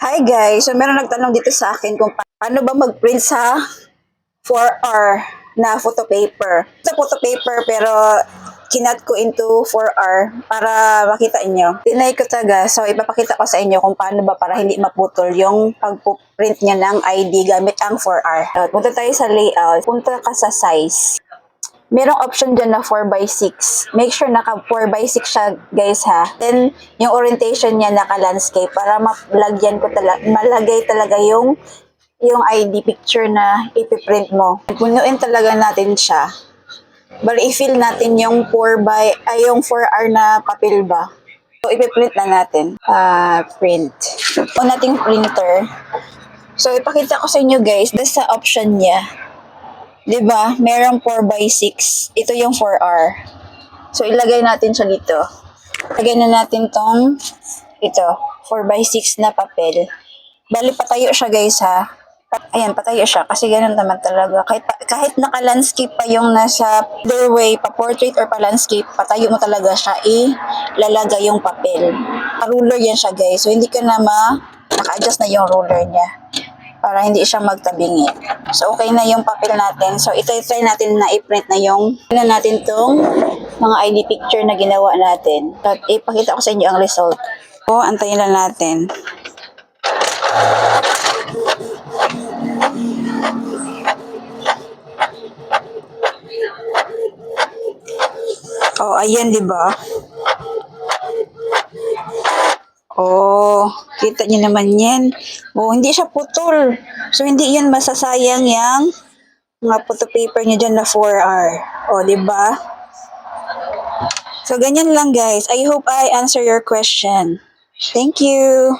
Hi guys, so meron nagtanong dito sa akin kung paano ba mag-print sa 4R na photo paper. Sa photo paper pero kinat ko into 4R para makita inyo. Tinay ko taga, so ipapakita ko sa inyo kung paano ba para hindi maputol yung pag-print niya ng ID gamit ang 4R. So, punta tayo sa layout, punta ka sa size. Merong option dyan na 4x6. Make sure naka 4x6 siya, guys, ha. Then, yung orientation niya naka-landscape para malagay talaga yung ID picture na ipiprint mo. Punuin talaga natin siya. Bali, i-fill natin yung 4R na papel ba. So, ipiprint na natin. Print. O nating printer. So, ipakita ko sa inyo, guys, dahil sa option niya. 'Di ba? Merong 4x6. Ito yung 4R. So ilagay natin siya dito. Lagay na natin tong ito, 4x6 na papel. Bali patayo siya, guys, ha. Ayan, patayo siya kasi ganun naman talaga. Kahit naka-landscape pa yung nasa doorway, pa-portrait or pa-landscape, patayo mo talaga siya, ilalagay yung papel. Pa-ruler yan siya, guys. So hindi ka na naka-adjust na yung ruler niya para hindi siya magtabingi. So, okay na yung papel natin. So, try natin na i-print na yung natin tong mga ID picture na ginawa natin. At ipakita ko sa inyo ang result. So, antayin lang natin. Oh, ayan, di ba? Oh, kita niyo naman yan. Oh, hindi siya putol. So, hindi yan masasayang yung mga photo paper niyo dyan na 4R. Oh, di ba? So, ganyan lang, guys. I hope I answer your question. Thank you.